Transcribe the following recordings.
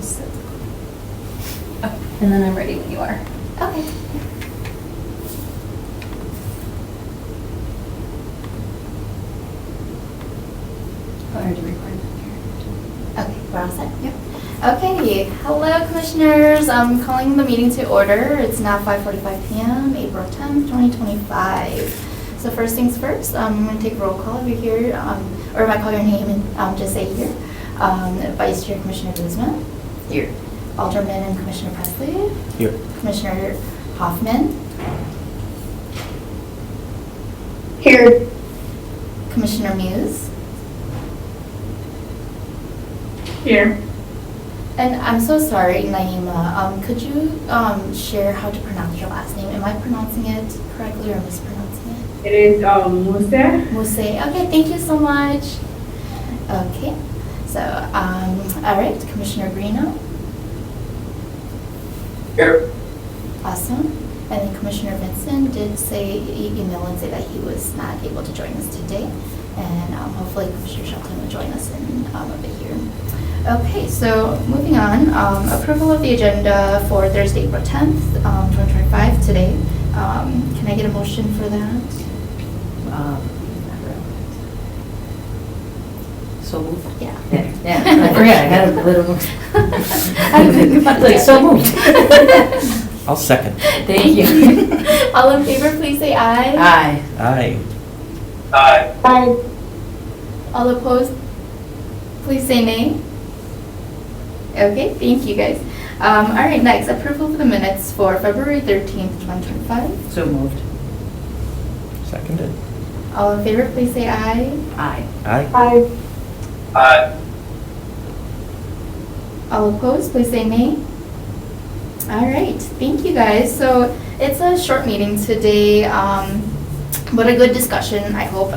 sit. And then I'm ready when you are. Okay. I already recorded here. Okay, we're all set? Yep. Okay, hello Commissioners. I'm calling the meeting to order. It's now 5:45 p.m., April 10th, 2025. So first things first, I'm going to take a roll call over here, or if I call your name and just say here. Vice Chair Commissioner Guzman. Here. Alderman and Commissioner Presley. Here. Commissioner Hoffman. Here. Commissioner Muse. Here. And I'm so sorry, Naima. Could you share how to pronounce your last name? Am I pronouncing it correctly or mispronouncing it? It is Muse. Muse. Okay, thank you so much. Okay, so all right, Commissioner Greeno. Here. Awesome. And then Commissioner Vincent did email and say that he was not able to join us today. And hopefully Commissioner Shelton will join us in a bit here. Okay, so moving on, approval of the agenda for Thursday, April 10th, 2025 today. Can I get a motion for that? So moved. Yeah. Yeah, I forgot, I got a little. I think about Like, that. so moved. I'll second. Thank you. All in favor, please say aye. Aye. Aye. Aye. Aye. All opposed, please say nay. Okay, thank you guys. All right, next, approval of the minutes for February 13th, 2025. So moved. Seconded. All in favor, please say aye. Aye. Aye. Aye. Aye. All opposed, please say nay. All right, thank you guys. So it's a short meeting today, but a good discussion, I hope.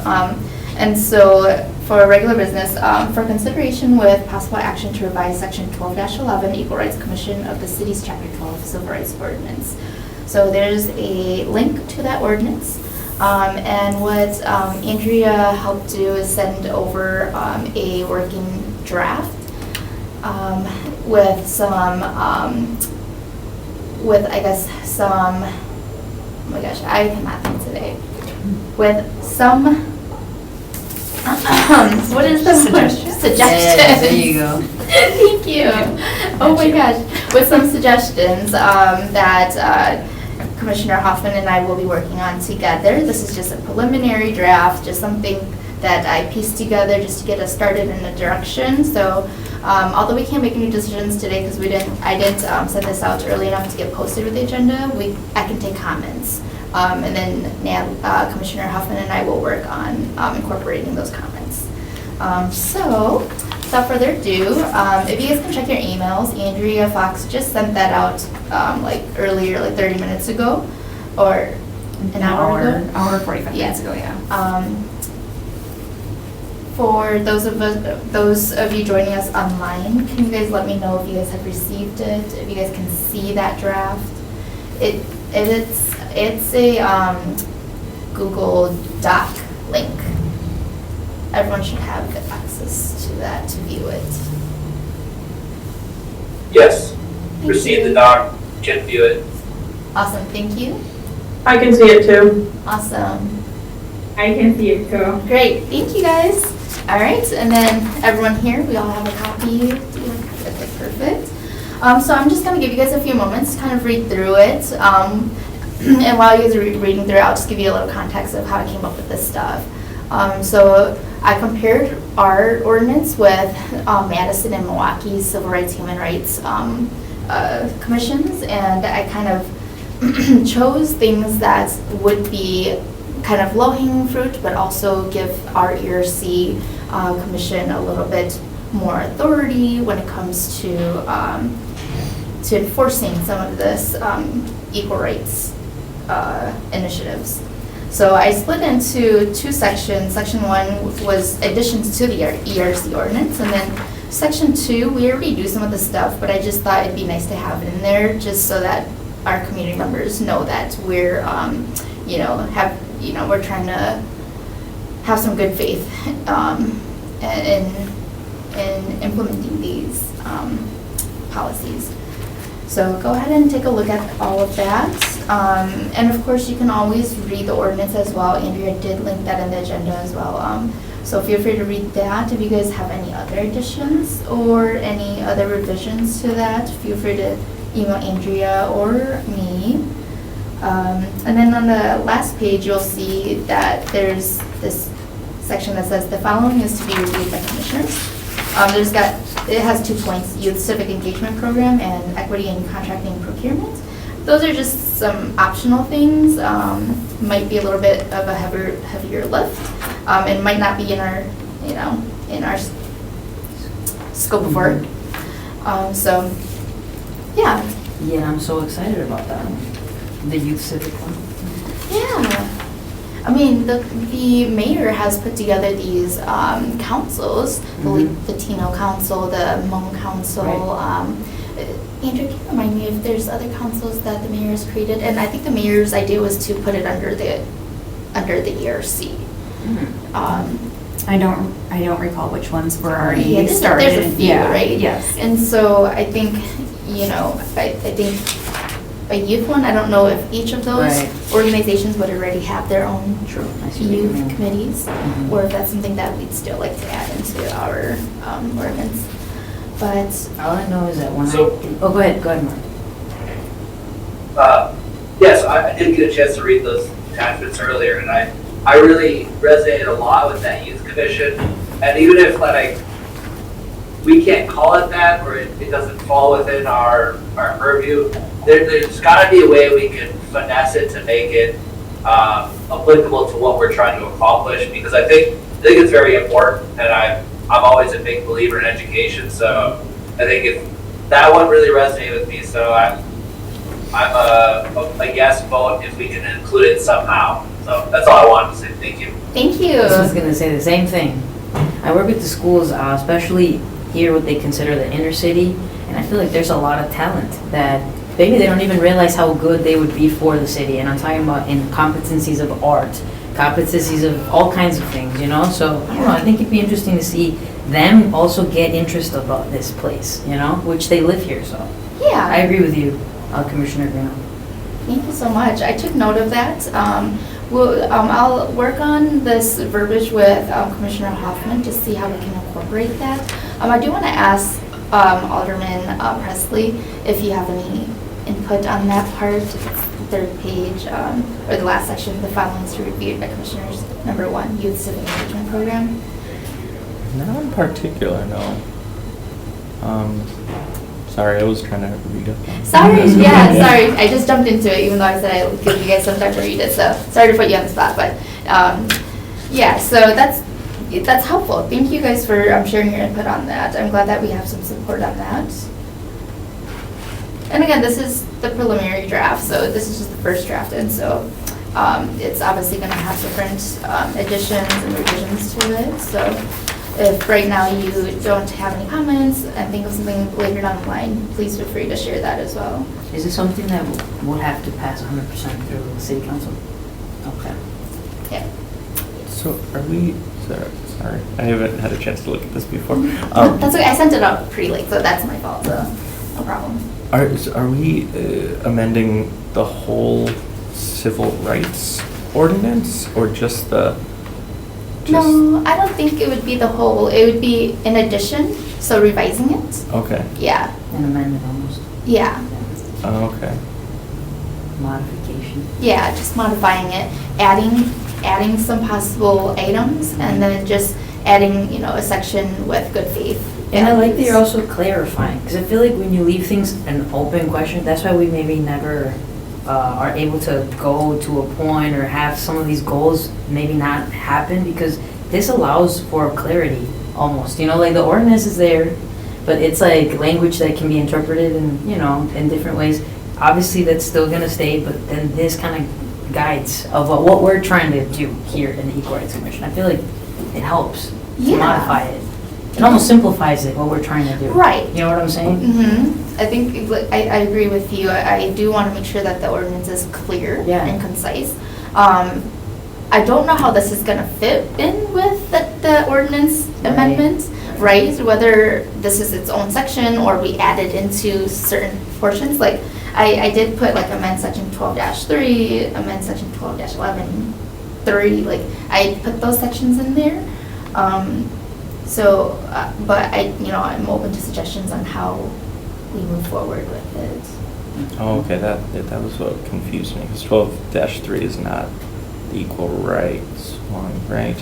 And so for regular business, for consideration with possible action to revise Section 12-11 Equal Rights Commission of the City's Chapter 12 Civil Rights Ordinance. So there's a link to that ordinance. And what Andrea helped do is send over a working draft with some, oh my gosh, I cannot think today. With some, what is the word? Suggestions. Suggestions. Yeah, there you go. Thank you. Oh my gosh. With some suggestions that Commissioner Hoffman and I will be working on together. This is just a preliminary draft, just something that I pieced together just to get us started in a direction. So although we can't make any decisions today because I didn't send this out early enough to get posted with the agenda, I can take comments. And then Commissioner Hoffman and I will work on incorporating those comments. So without further ado, if you guys can check your emails, Andrea Fox just sent that out like earlier, like 30 minutes ago, or an hour ago. Hour 45 minutes ago, yeah. For those of you joining us online, can you guys let me know if you guys have received it, if you guys can see that draft? It's a Google Doc link. Everyone should have access to that to view it. Yes, Thank receive you. the doc, can view it. Awesome, thank you. I can see it too. Awesome. I can see it too. Great, thank you guys. All right, and then everyone here, we all have a copy. Okay, perfect. So I'm just gonna give you guys a few moments to kind of read through it. And while you guys are reading through it, I'll just give you a little context of how I came up with this stuff. So I compared our ordinance with Madison and Milwaukee's Civil Rights, Human Rights commissions, and I kind of chose things that would be kind of low-hanging fruit, but also give our ERC commission a little bit more authority when it comes to enforcing some of this equal rights initiatives. So I split into two sections. Section 1 was additions to the ERC ordinance, and then Section 2, we already do some of the stuff, but I just thought it'd be nice to have it in there just so that our community members know that we're, we're trying to have some good faith in implementing these policies. So go ahead and take a look at all of that. And of course, you can always read the ordinance as well. Andrea did link that in the agenda as well. So feel free to read that. If you guys have any other additions or any other revisions to that, feel free to email Andrea or me. And then on the last page, you'll see that there's this section that says the following is to be reviewed by commissioners. It has 2 points, youth civic engagement program and equity and contracting and procurement. Those are just some optional things, might be a little bit of a heavier lift, and might not be in our, in our scope of work. So, yeah. Yeah, I'm so excited about that. The youth civic one. Yeah. I mean, the mayor has put together these councils, the Latino Council, the Hmong Council. Andrew, can you remind me if there's other councils that the mayor has created? And I think the mayor's idea was to put it under the ERC. I don't recall which ones were already Yeah, started. there's a few, Yeah, right? Yes. And so I think, I think a youth one, I don't know if each of those Right. organizations would already have their own True. I see what you youth mean. committees, Mhm. or if that's something that we'd still like to add into our ordinance. But, All I know is that when So- oh, go ahead, Mark. Yes, I did get a chance to read those attachments earlier, and I really resonated a lot with that youth commission. And even if we can't call it that, or it doesn't fall within our purview, there's gotta be a way we can finesse it to make it applicable to what we're trying to accomplish, because I think it's very important, and I'm always a big believer in education, so I think if that one really resonated with me, so I'm a yes vote if we can include it somehow. So that's all I wanted to say, thank you. thank you. I was gonna say the same thing. I work with the schools, especially here what they consider the inner city, and I feel like there's a lot of talent that maybe they don't even realize how good they would be for the city. And I'm talking about in competencies of art, competencies of all kinds of things, So I don't know, I think it'd be interesting to see them also get interest about this place, which they live here. So I Yeah, agree with you, Commissioner Green. thank you so much. I took note of that. I'll work on this verbiage with Commissioner Hoffman to see how we can incorporate that. I do want to ask Alderman Presley if you have any input on that part, if it's the third page, or the last section, the following is reviewed by Commissioners. Number 1, Youth Civic Engagement Program. Not in particular, no. Sorry, I was trying to read it. Sorry, sorry, I just jumped into it, even though I said I would give you guys some time to read it, so sorry to put you on the spot, but, yeah, so that's helpful. Thank you guys for sharing your input on that. I'm glad that we have some support on that. And again, this is the preliminary draft, so this is just the first draft, and so it's obviously going to have different additions and revisions to it, so if right now you don't have any comments and think of something later down the line, please feel free to share that as well. Is it something that will have to pass 100% through the city council? Okay. Yeah. So are we, sorry, I haven't had a chance to look at this before. That's okay, I sent it out pretty late, so that's my fault, so no problem. Are we amending the whole civil rights ordinance or just the? No, I don't think it would be the whole, it would be in addition, so revising it. Okay. Yeah, An amendment almost. yeah, Oh, okay. Modification. yeah, just modifying it, adding some possible items, and then just adding, a section with good faith. And I like that you're values. also clarifying, because I feel like when you leave things an open question, that's why we maybe never are able to go to a point or have some of these goals maybe not happen, because this allows for clarity almost, like the ordinance is there, but it's like language that can be interpreted in, in different ways. Obviously, that's still gonna stay, but then this kind of guides of what we're trying to do here in the Equal Rights Commission. I feel like it helps to Yeah. modify it. It almost simplifies it, what we're trying to do. Right. You know what I'm saying? I think, I agree with you. I do want to make sure that the ordinance is clear Yeah. and concise. I don't know how this is going to fit in with the ordinance Right. amendments, right, whether this is its own section or we add it into certain portions, like, I did put like amend section 12-3, amend section 12-11-3, like, I put those sections in there. But I'm open to suggestions on how we move forward with it. Oh, okay, that was what confused me, because 12-3 is not the equal rights one, right?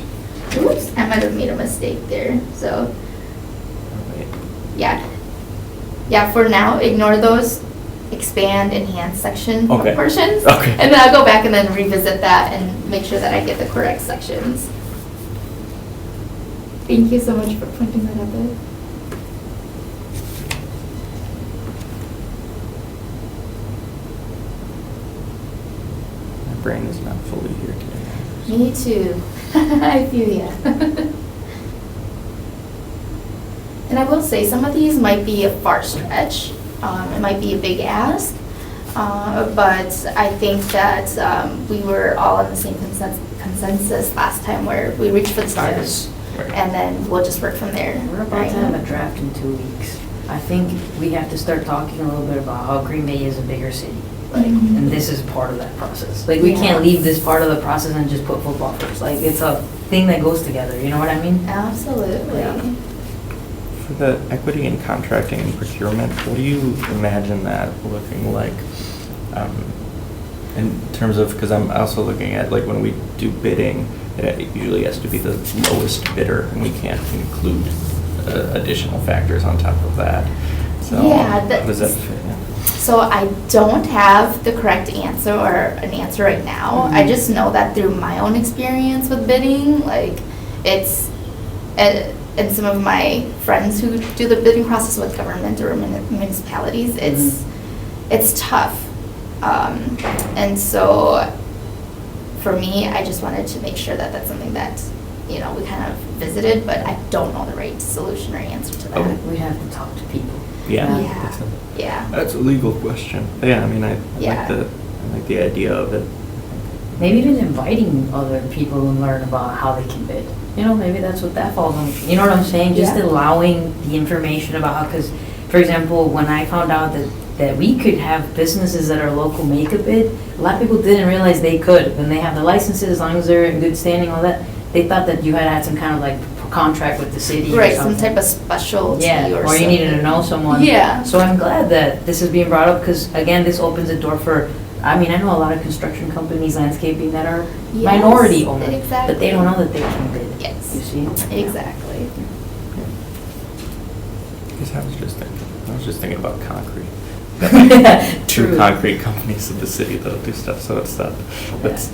Oops, I might have made a mistake there, so, Oh, wait. yeah. Yeah, for now, ignore those expand, enhance section Okay. portions. Okay. And then I'll go back and then revisit that and make sure that I get the correct sections. Thank you so much for pointing that out there. My brain is not fully here today. Me too. I feel ya. And I will say, some of these might be a far stretch. It might be a big ask. But I think that we were all on the same consensus last time where we reached for the stars. Right. And then we'll just work from there. We're about to have a draft in 2 weeks. I think we have to start talking a little bit about how Green Bay is a bigger city. Like, Mhm. and this is part of that process. Like, we can't leave this part of the process and just put football first. Like, it's a thing that goes together, you know what I mean? Absolutely. Yeah. For the equity in contracting and procurement, what do you imagine that looking like? In terms of, because I'm also looking at, like, when we do bidding, it usually has to be the lowest bidder, and we can't include additional factors on top of that. So, Yeah, how does that fit in? So I don't have the correct answer or an answer right now. I just know that through my own experience with bidding, like, it's, and some of my friends who do the bidding process with government or municipalities, it's tough. And so for me, I just wanted to make sure that that's something that, we kind of visited, but I don't know the right solution or answer to that. Oh. We have to talk to people. Yeah. Yeah. That's a- Yeah. That's a legal question. Yeah, I mean, I Yeah. like the idea of it. Maybe even inviting other people and learn about how they can bid. Maybe that's what that falls on. You know what I'm saying? Just Yeah. allowing the information about how, because, for example, when I found out that we could have businesses that are local make a bid, a lot of people didn't realize they could. When they have the licenses, as long as they're in good standing, all that, they thought that you had some kind of like contract with the city or Right, some something. type of specialty Yeah, or or you needed to something. know someone. Yeah. So I'm glad that this is being brought up, because again, this opens the door for, I know a lot of construction companies, landscaping, that are Yes, minority owned, exactly. but they don't know that they can bid. Yes. You see? Exactly. Because I was just thinking about concrete. Two True. concrete companies in the city that do stuff, so it's not,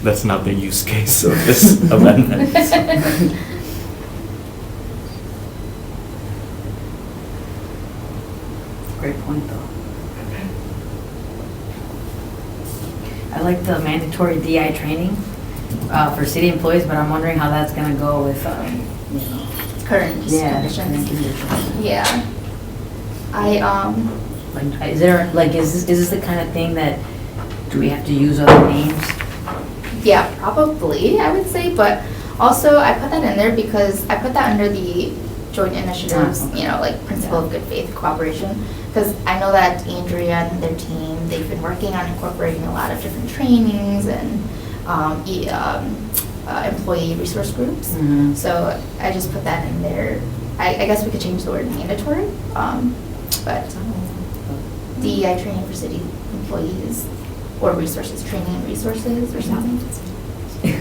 that's not the use case of this amendment. Great point, though. I like the mandatory DI training for city employees, but I'm wondering how that's gonna go with, Current current conditions. conditions. Yeah. Like, is this the kind of thing that, do we have to use other names? Yeah, probably, I would say, but also I put that in there because I put that under the joint initiatives, okay. like principle of good faith cooperation. Because I know that Andrea and their team, they've been working on incorporating a lot of different trainings and employee resource groups. Mhm. So I just put that in there. I guess we could change the word mandatory, but DEI training for city employees or resources, training and resources or something.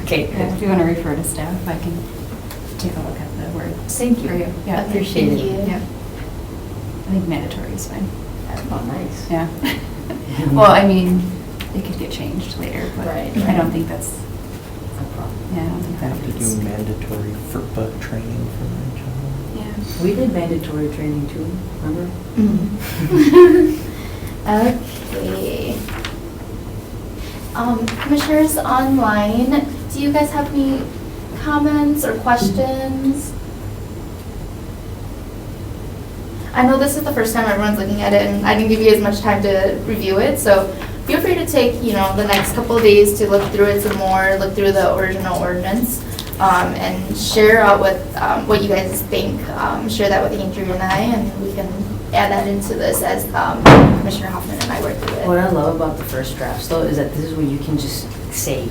Okay, Yeah, if you want to refer to staff, I can take a look at the word. Thank you. For you. Yeah. Okay, Appreciate thank it. you. Yeah. I think mandatory is fine. Oh, nice. Yeah. Well, I mean, it could get changed later, but Right. I don't think that's, No problem. yeah, I don't think I that have to is. do mandatory FERPA training for my job. Yeah. We did mandatory training too, remember? Mm. Okay. Commissioners online, do you guys have any comments or questions? I know this is the first time everyone's looking at it, and I didn't give you as much time to review it, so feel free to take, the next couple of days to look through it some more, look through the original ordinance. and share out what you guys think. Share that with Andrew and I, and we can add that into this as Commissioner Hoffman and I work through it. What I love about the first drafts though is that this is where you can just say,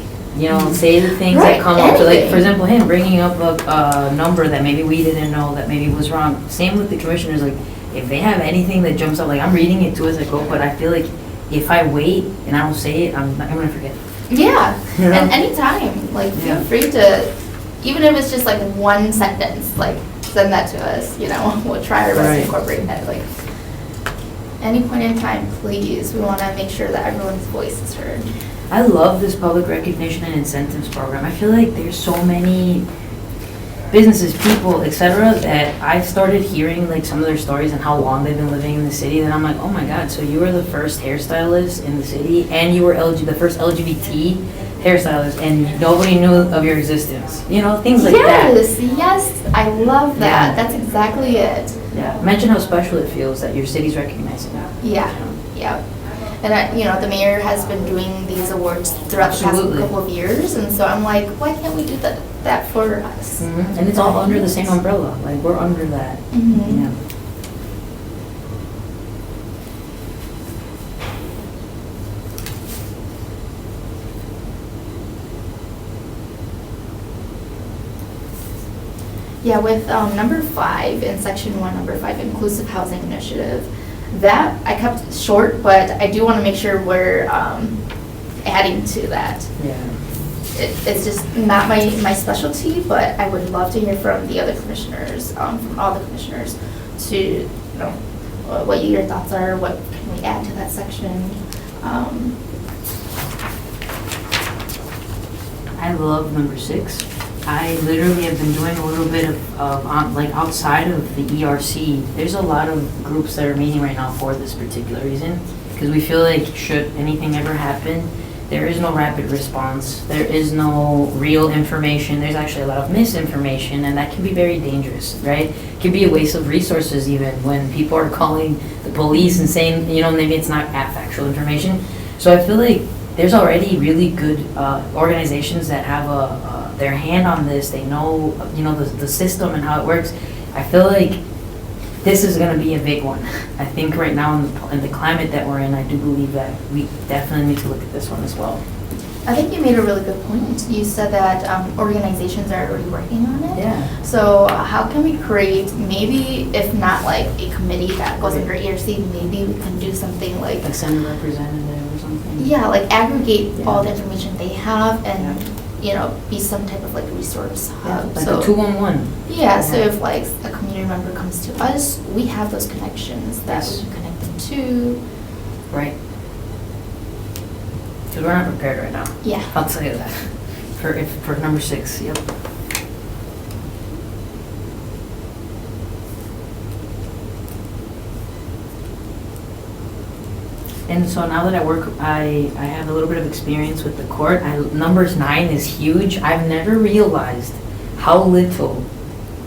say the things that Right, come up to, like, anything. for example, him bringing up a number that maybe we didn't know that maybe was wrong. Same with the commissioners, like, if they have anything that jumps out, like, I'm reading it too as I go, but I feel like if I wait and I don't say it, I'm gonna forget. Yeah, You know? and anytime, like, feel Yeah. free to, even if it's just like one sentence, like, send that to us, we'll try our best Right. to incorporate that, like, any point in time, please, we wanna make sure that everyone's voice is heard. I love this public recognition and incentives program. I feel like there's so many businesses, people, etc., that I've started hearing like some of their stories and how long they've been living in the city. Then I'm like, oh my God, so you were the first hairstylist in the city, and you were the first LGBT hairstylist, and nobody knew of your existence. Things like that. Yes, I love that, Yeah. that's exactly it. Yeah. Imagine how special it feels that your city's recognizing that. Yeah, yeah. And, the mayor has been doing these awards throughout the past Absolutely. couple of years, and so I'm like, why can't we do that for us? Mhm. And it's all under the same umbrella. Like, we're under that. Mhm. Yeah. Yeah, with number 5 in section 1, number 5, inclusive housing initiative, that I kept short, but I do want to make sure we're adding to that. Yeah. It's just not my specialty, but I would love to hear from the other commissioners, from all the commissioners, to know what your thoughts are, what can we add to that section. I love number 6. I literally have been doing a little bit of like outside of the ERC. There's a lot of groups that are meeting right now for this particular reason, because we feel like should anything ever happen, there is no rapid response. There is no real information. There's actually a lot of misinformation, and that can be very dangerous, right? It can be a waste of resources even when people are calling the police and saying, maybe it's not factual information. So I feel like there's already really good organizations that have their hand on this. They know, the system and how it works. I feel like this is going to be a big one. I think right now in the climate that we're in, I do believe that we definitely need to look at this one as well. I think you made a really good point. You said that organizations are already working on it. Yeah. So how can we create, maybe if not like a committee that goes under ERC, maybe we can do something like, Like send a representative or something. yeah, like aggregate Yeah. all the information they have and, be some type of like resource Yeah, hub. like So a 211. yeah, so Yeah. if like a community member comes to us, we have those connections that Yes. we can connect them to. Right. Because we're not prepared right now. Yeah. I'll tell you that. For number 6, yep. And so now that I have a little bit of experience with the court. Numbers 9 is huge. I've never realized how little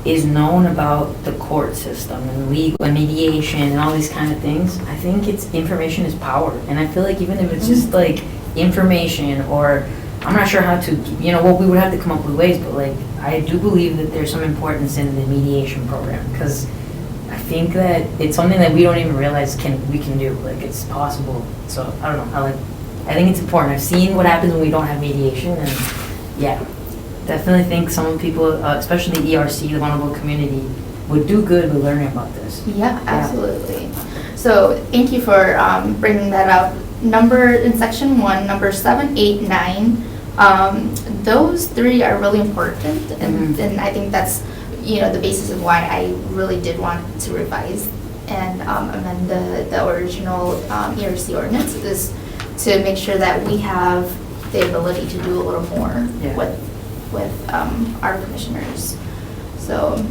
is known about the court system and legal and mediation and all these kind of things. I think information is power. And I feel like even if it's just like information, or I'm not sure how to, we would have to come up with ways, but like, I do believe that there's some importance in the mediation program, because I think that it's something that we don't even realize we can do. Like, it's possible. So I don't know. I think it's important. I've seen what happens when we don't have mediation, and yeah, definitely think some people, especially the ERC, the vulnerable community, would do good with learning about this. Yeah, absolutely. So thank you for bringing that up. In section 1, number 7, 8, 9, those 3 are really important, and I think that's the basis of why I really did want to revise and amend the original ERC ordinance, is to make sure that we have the ability to do a little more Yeah. with our commissioners. So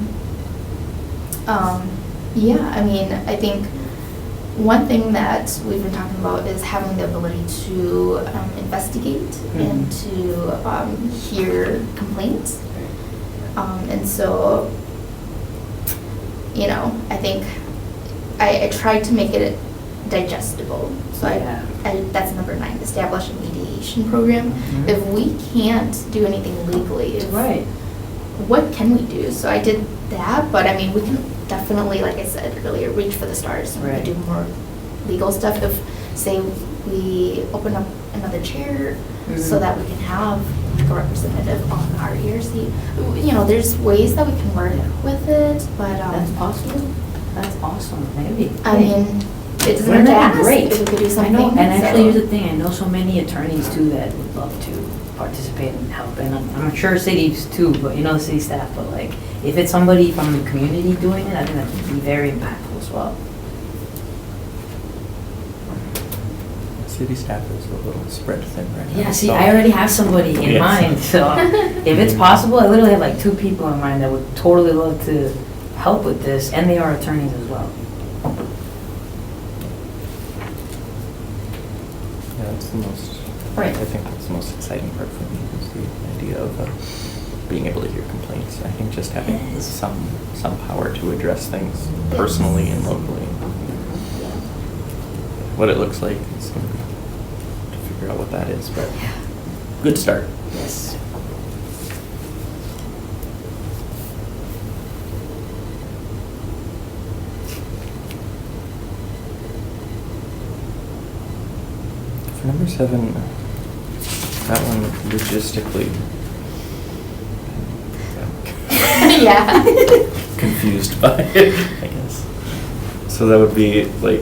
yeah, I mean, I think one thing that we've been talking about is having the ability to investigate and to hear complaints. And so, I think I tried to make it digestible. So Yeah. that's number 9, establish a mediation program. Mhm. If we can't do anything legally, Right. what can we do? So I did that, but I mean, we can definitely, like I said earlier, reach for the stars and we Right. can do more legal stuff. If, say, we open up another chair so Mhm. that we can have like a representative on our ERC. You know, there's ways that we can work with it, but, That's possible. That's awesome, maybe. I mean, it doesn't hurt Wouldn't to that be ask great? if we could do I something. know, and actually, so- here's the thing, I know so many attorneys too that would love to participate and help, and I'm sure cities too, but you know, the city staff, but like, if it's somebody from the community doing it, I think that would be very impactful as well. City staff is a little spread thin right now. Yeah, see, so- I already have somebody in Yes. mind, so if it's possible, I literally have like 2 people in mind that would totally love to help with this, and they are attorneys as well. Yeah, that's the most, Right. I think that's the most exciting part for me, is the idea of being able to hear complaints. I think just having some power to address things personally and locally. What it looks like is going to be to figure out what that is, but good start. Yes. For number 7, that one logistically. Yeah. Confused by it, I guess. So that would be like,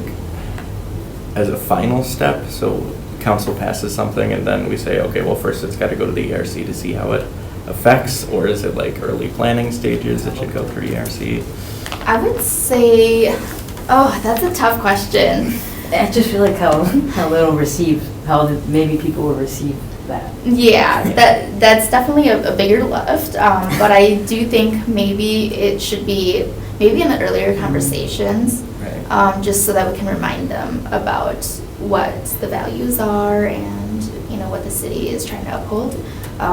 as a final step, so council passes something and then we say, okay, well, first it's got to go to the ERC to see how it affects, or is it like early planning stages that should go through ERC? I would say, oh, that's a tough question. I just feel like how they'll receive, maybe people will receive that. Yeah, that's definitely a bigger lift, but I do think maybe it should be maybe in the earlier conversations, Right. just so that we can remind them about what the values are and, you know, what the city is trying to uphold,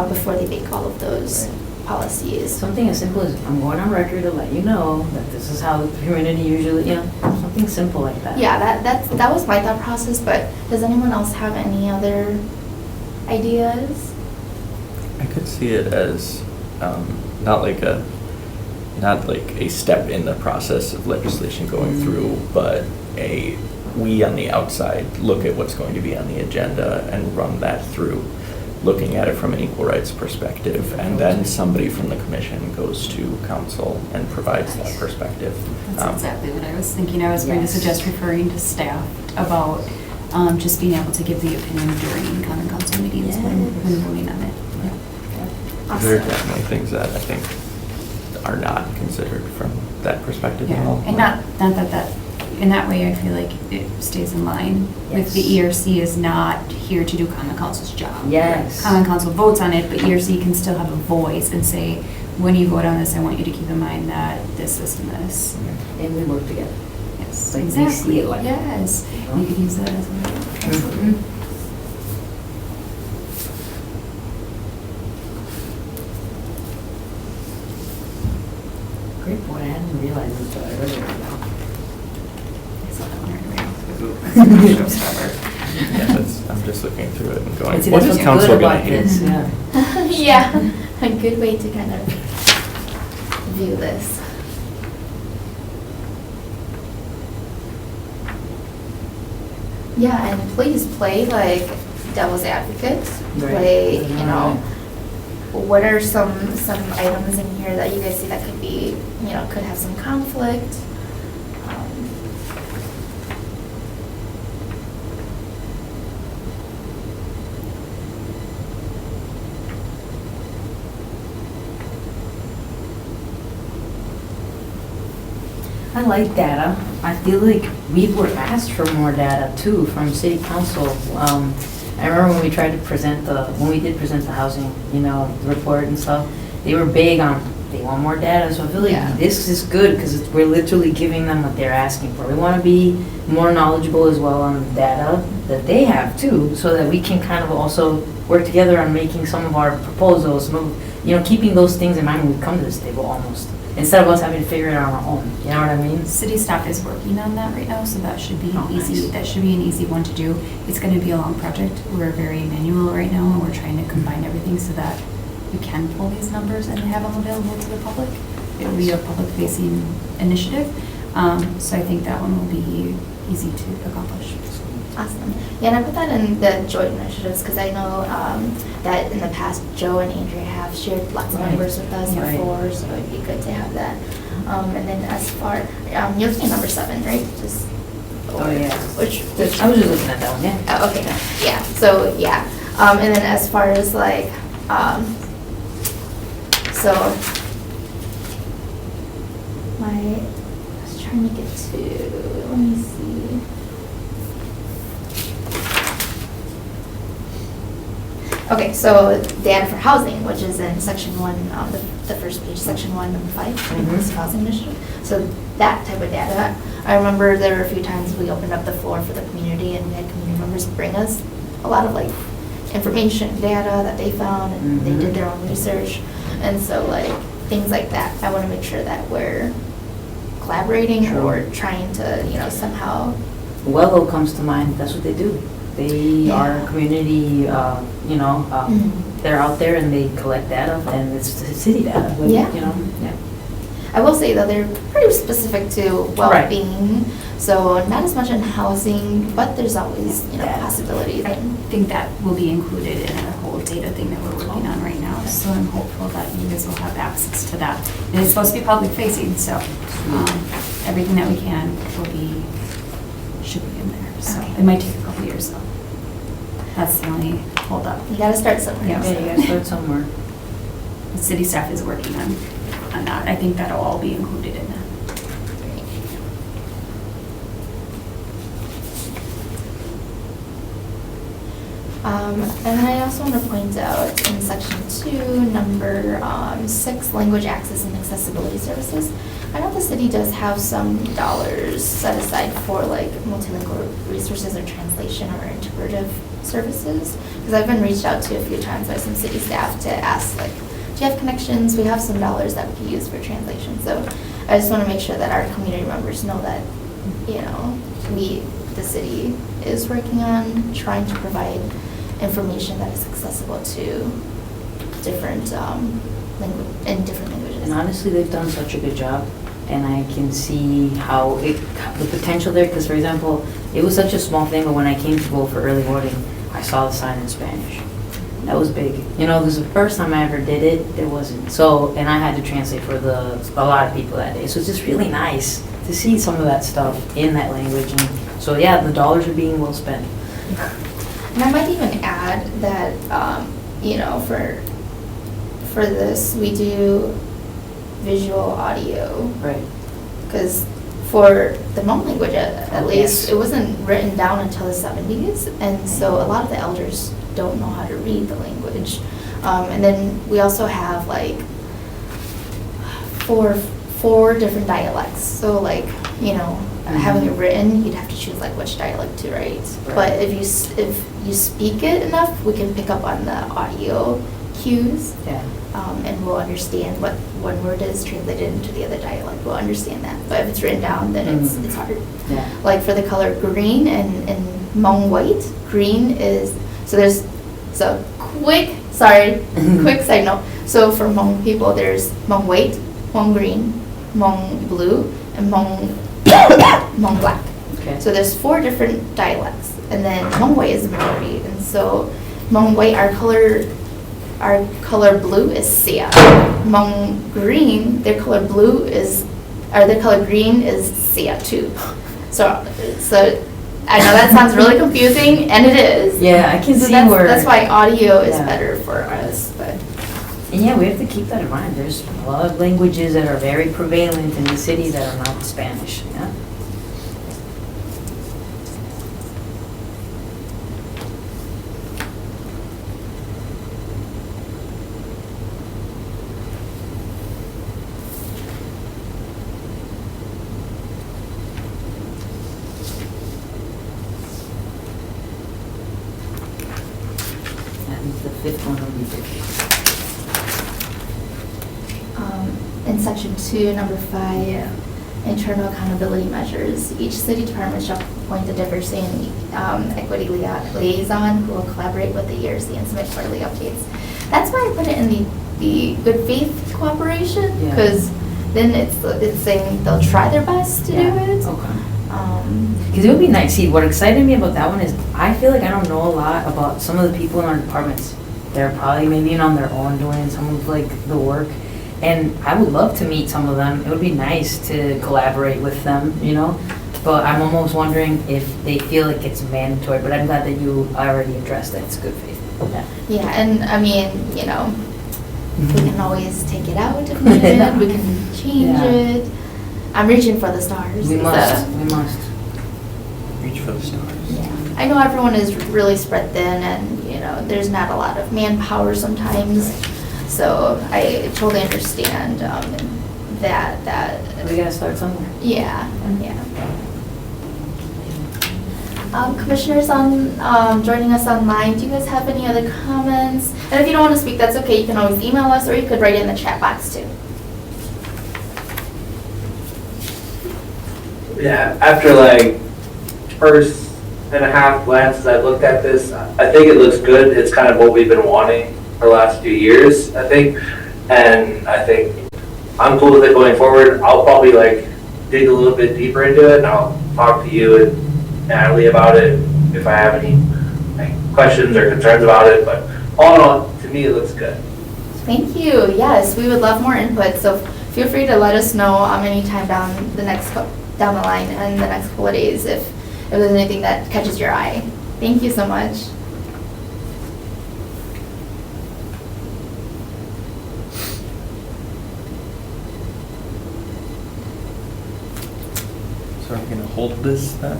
before they make all of those policies. Something as simple as, I'm going on record to let you know that this is how the community usually, you know, something simple like that. Yeah, that was my thought process, but does anyone else have any other ideas? I could see it as not like a step in the process of legislation going through, but we on the outside look at what's going to be on the agenda and run that through, looking at it from an equal rights perspective, and then somebody from the commission goes to council and provides that perspective. That's exactly what I was thinking. I was going to Yes. suggest referring to staff about just being able to give the opinion during common council meetings when voting on it. There are Awesome. definitely things that I think are not considered from that perspective at all. Yeah, and not that, in that way, I feel like it stays in line with the Yes. ERC is not here to do common council's job. Yes. Common council votes on it, but ERC can still have a voice and say, when you vote on this, I want you to keep in mind that this, and this. And we work together. Yes, Like they see exactly, it like that. yes. know? You could use that as a, absolutely. Great point, I hadn't realized this until I read it right now. I saw that one right away. Showstopper. Yeah, I'm just looking through it and going, And see, what that's is what's council good gonna about hate? this, yeah. Yeah, a good way to kind of view this. Yeah, and please play like devil's advocate. Right. Play, you Right. know, what are some items in here that you guys see that could be, you know, could have some conflict? Um, I like data. I feel like we were asked for more data too from city council. I remember when we tried to present when we did present the housing, you know, report and stuff, they were big on, they want more data. So I feel like Yeah. this is good because we're literally giving them what they're asking for. We want to be more knowledgeable as well on the data that they have too, so that we can kind of also work together on making some of our proposals, you know, keeping those things in mind when we come to this table almost, instead of us having to figure it out on our own. You know what I mean? City staff is working on that right now, so that should be Oh, easy. nice. That should be an easy one to do. It's going to be a long project. We're very manual right now, and we're trying to combine everything so that we can pull these numbers and have them available to the public. It will be a public-facing initiative, so I think that one will be easy to accomplish. Awesome. Yeah, and I put that in the joint initiatives because I know that in the past, Joe and Andrea have shared lots of Right. numbers with us Right. before, so it'd be good to have that. And then as far, you're looking at number 7, right? Just Oh, yeah. Which I was just looking at that one, yeah. Oh, okay, yeah, so, yeah, and then as far as like, so, I was trying to get to, let me see. Okay, so data for housing, which is in section 1, the first page, section 1, number 5, inclusive housing initiative. So that type of data, I remember there were a few times we opened up the floor for the community and we had community members bring us a lot of like information, data that they found, and they did their own research. And so like, things like that, I want to make sure that we're collaborating Sure. or trying to, somehow. Wello comes to mind, that's what they do. They Yeah. are community, Mhm. they're out there and they collect data, and it's the city data, but, Yeah. yeah. I will say though, they're pretty specific to well-being, so not as much in housing, but there's always, Yeah. possibilities. I think that will be included in our whole data thing that we're working on right now, so I'm hopeful that you guys will have access to that. And it's supposed to be public facing, so everything that we can should be in there, so Okay. it might take a couple years though. That's the only holdup. You gotta start somewhere. Yeah. Yeah, you gotta start somewhere. The city staff is working on that. I think that'll all be included in that. And then I also want to point out in section 2, number 6, language access and accessibility services. I know the city does have some dollars set aside for like multilingual resources or translation or interpretive services. Because I've been reached out to a few times by some city staff to ask like, do you have connections? We have some dollars that we can use for translation. So I just want to make sure that our community members know that, the city is working on trying to provide information that is accessible to different different languages. And honestly, they've done such a good job, and I can see the potential there, because for example, it was such a small thing, but when I came to vote for early voting, I saw the sign in Spanish. That was big. It was the first time I ever did it, it wasn't. So, and I had to translate for a lot of people that day. So it's just really nice to see some of that stuff in that language. And so yeah, the dollars are being well spent. And I might even add that, for this, we do visual audio. Right. Because for the Hmong language, at Oh, least, yes. it wasn't written down until the 70s. And so a lot of the elders don't know how to read the language. And then we also have like four different dialects. So like, having it written, you'd have to choose like which dialect to write. Right. But if you speak it enough, we can pick up on the audio cues. Yeah. And we'll understand what one word is translated into the other dialect. We'll understand that. But if it's written down, then it's hard. Yeah. Like for the color green and Hmong white, green is, quick side note. So for Hmong people, there's Hmong white, Hmong green, Hmong blue, and Hmong black. Okay. So there's 4 different dialects, and then Hmong white is the majority. And so Hmong white, our color blue is Sia. Hmong green, their color green is Sia too. So I know that sounds really confusing, and it is. Yeah, I can So see that's why audio is Yeah. better for us, but. And yeah, we have to keep that in mind. There's a lot of languages that are very prevalent in the city that are not Spanish. Yeah. And the 5th one will be big. In section 2, number 5, internal accountability measures. Each city department shall appoint a diversity and equity liaison who will collaborate with the ERC and submit quarterly updates. That's why I put it in the good faith cooperation, Yeah. because then it's saying they'll try their best to do it. Okay. Um, Because it would be nice. See, what excited me about that one is I feel like I don't know a lot about some of the people in our departments. They're probably maybe on their own doing some of like the work. And I would love to meet some of them. It would be nice to collaborate with them, you know? But I'm almost wondering if they feel like it's mandatory, but I'm glad that you already addressed that. It's good faith. Yeah. Yeah, and I mean, you know, we can always take it out if needed, we can change Yeah. it. I'm reaching for the stars. We so- must. Reach for the stars. Yeah, I know everyone is really spread thin and, you know, there's not a lot of manpower sometimes. So I totally understand that, We gotta start somewhere. yeah. Commissioners joining us online, do you guys have any other comments? And if you don't want to speak, that's okay, you can always email us or you could write it in the chat box too. Yeah, after like first and a half glances I've looked at this, I think it looks good. It's kind of what we've been wanting for the last few years, I think. And I think I'm cool with it going forward. I'll probably like dig a little bit deeper into it and I'll talk to you and Natalie about it if I have any like, questions or concerns about it. But all in all, to me, it looks good. Thank you, yes, we would love more input, so feel free to let us know anytime down the line and the next couple of days if there's anything that catches your eye. Thank you so much. So are we gonna hold this then?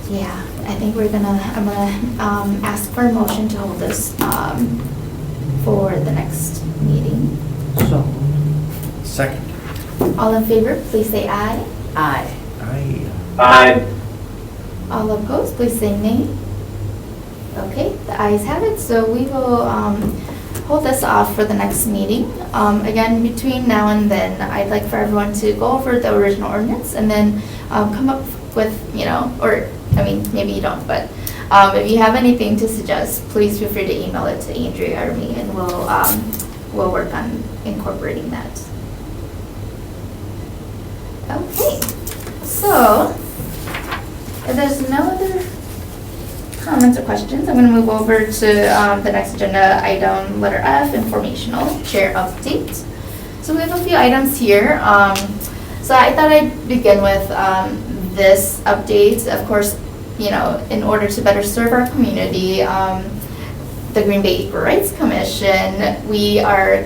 Yeah, I think I'm gonna ask for a motion to hold this for the next meeting. So, Second. All in favor, please say aye. aye. Aye. All opposed, please say nay. Okay, the ayes have it, so we will hold this off for the next meeting. Again, between now and then, I'd like for everyone to go over the original ordinance and then come up with, you know, or, I mean, maybe you don't, but if you have anything to suggest, please feel free to email it to Andrea or me, and we'll work on incorporating that. Okay, so if there's no other comments or questions, I'm going to move over to the next agenda item, letter F, informational chair update. So we have a few items here. So I thought I'd begin with this update. Of course, you know, in order to better serve our community, the Green Bay Equal Rights Commission, we are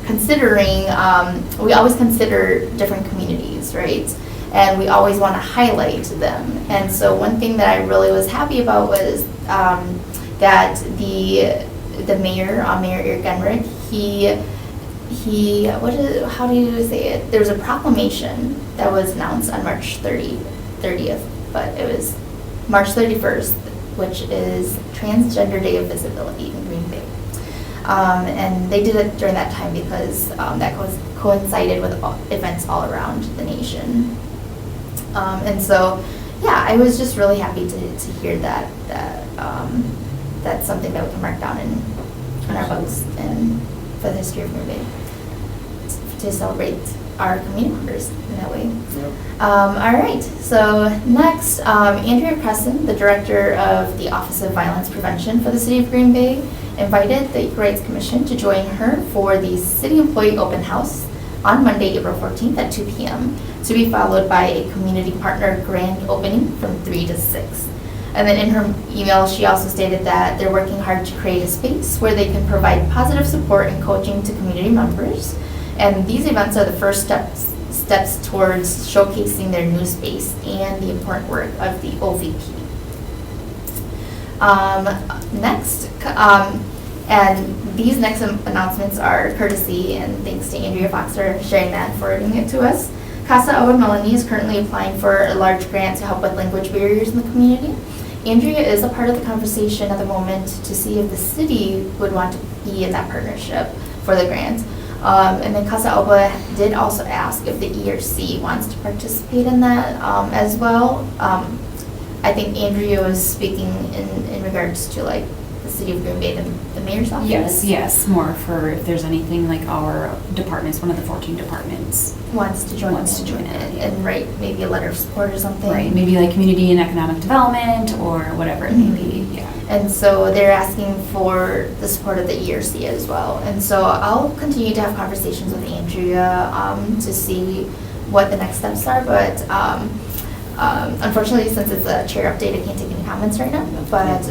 considering, we always consider different communities, right? And we always want to highlight them. And so one thing that I really was happy about was that the mayor, Mayor Eric Genrich, how do you say it? There was a proclamation that was announced on March 30th, but it was March 31st, which is Transgender Day of Visibility in Green Bay. And they did it during that time because that coincided with events all around the nation. And so, yeah, I was just really happy to hear that that's something that we can mark down in our books and for the history of Green Bay to celebrate our community members in that way. Yep. All right, so next, Andrea Cresson, the Director of the Office of Violence Prevention for the City of Green Bay, invited the Equal Rights Commission to join her for the City Employee Open House on Monday, April 14th at 2 p.m. to be followed by a community partner grand opening from 3 to 6. And then in her email, she also stated that they're working hard to create a space where they can provide positive support and coaching to community members. And these events are the first steps towards showcasing their new space and the important work of the OVP. Next, and these next announcements are courtesy and thanks to Andrea Fox for sharing that and forwarding it to us. Casa Agua Melanie is currently applying for a large grant to help with language barriers in the community. Andrea is a part of the conversation at the moment to see if the city would want to be in that partnership for the grant. And then Casa Agua did also ask if the ERC wants to participate in that as well. I think Andrea was speaking in regards to like the City of Green Bay, the mayor's office? Yes, more for if there's anything like our departments, one of the 14 departments. Wants to join Wants to in join in, and- yeah. and write maybe a letter of support or something? Right, maybe like community and economic development or whatever it may be, yeah. And so they're asking for the support of the ERC as well. And so I'll continue to have conversations with Andrea to see what the next steps are. But unfortunately, since it's a chair update, I can't take any comments right now. But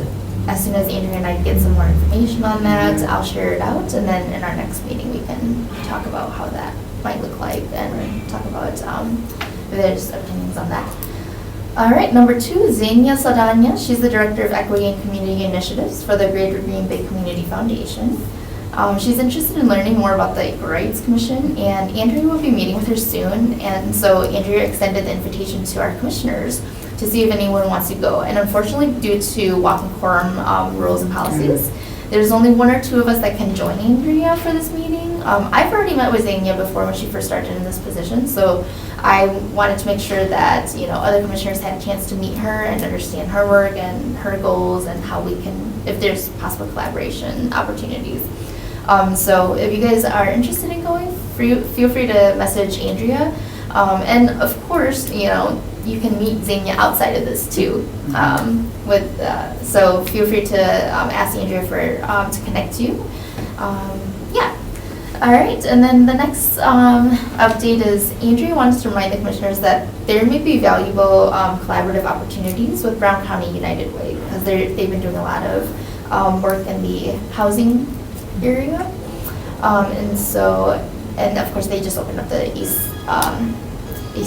as soon as Andrea and I get some more information on that, I'll share it out. And then in our next meeting, we can talk about how that might look like and talk about if there's opinions on that. All right, number 2, Xenia Saldana. She's the Director of Equity and Community Initiatives for the Greater Green Bay Community Foundation. She's interested in learning more about the Equal Rights Commission, and Andrea will be meeting with her soon. And so Andrea extended the invitation to our commissioners to see if anyone wants to go. And unfortunately, due to walking quorum rules and policies, there's only 1 or 2 of us that can join Andrea for this meeting. I've already met with Xenia before when she first started in this position, so I wanted to make sure that, other commissioners had a chance to meet her and understand her work and her goals and how we can, if there's possible collaboration opportunities. So if you guys are interested in going, feel free to message Andrea. And of course, you can meet Xenia outside of this too. So feel free to ask Andrea to connect you. Yeah. All right, and then the next update is Andrea wants to remind the commissioners that there may be valuable collaborative opportunities with Brown County United Way because they've been doing a lot of work in the housing area. And of course they just opened up the east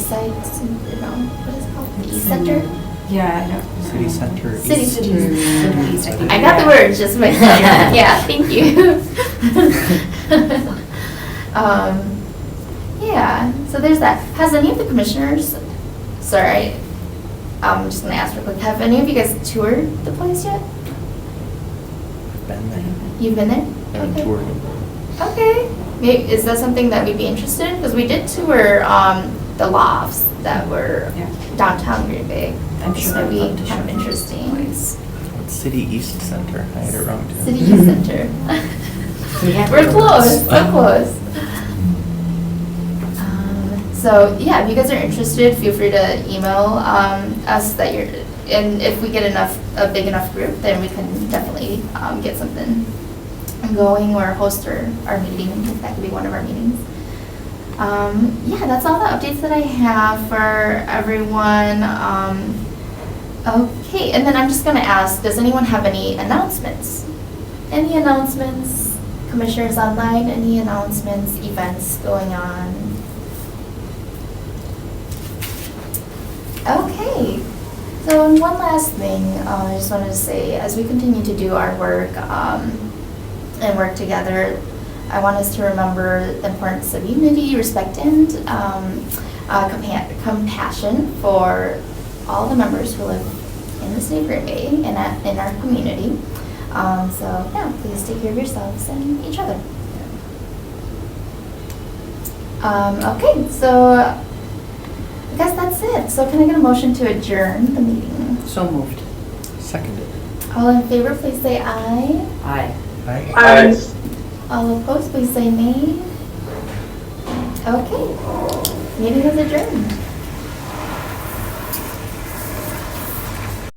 side, what is it called? The East Center? Yeah, I know. City Center City East. Center East, I think. I got the words just mixed up. Yeah, thank you. Yeah, so there's that. Has any of the commissioners, sorry, I'm just gonna ask real quick, have any of you guys toured the place yet? Been there. You've been there? Been Okay. touring. Okay. Is that something that we'd be interested in? Because we did tour the lofts that were Yeah. downtown Green Bay. I'm sure So they'd we love to show kind of you interesting. place. City East Center. I had it wrong too. City Youth Center. We have We're to- close, so close. So yeah, if you guys are interested, feel free to email us that you're, and if we get a big enough group, then we can definitely get something going or host our meeting. That could be one of our meetings. Yeah, that's all the updates that I have for everyone. Okay, and then I'm just gonna ask, does anyone have any announcements? Any announcements? Commissioners online, any announcements, events going on? Okay, so and one last thing, I just wanted to say, as we continue to do our work and work together, I want us to remember the importance of unity, respect, and compassion for all the members who live in the city of Green Bay and in our community. So yeah, please take care of yourselves and each other. Okay, so I guess that's it. So can I get a motion to adjourn the meeting? So moved. Seconded. All in favor, please say aye. Aye. Aye. All opposed, please say nay. Okay, meeting is adjourned.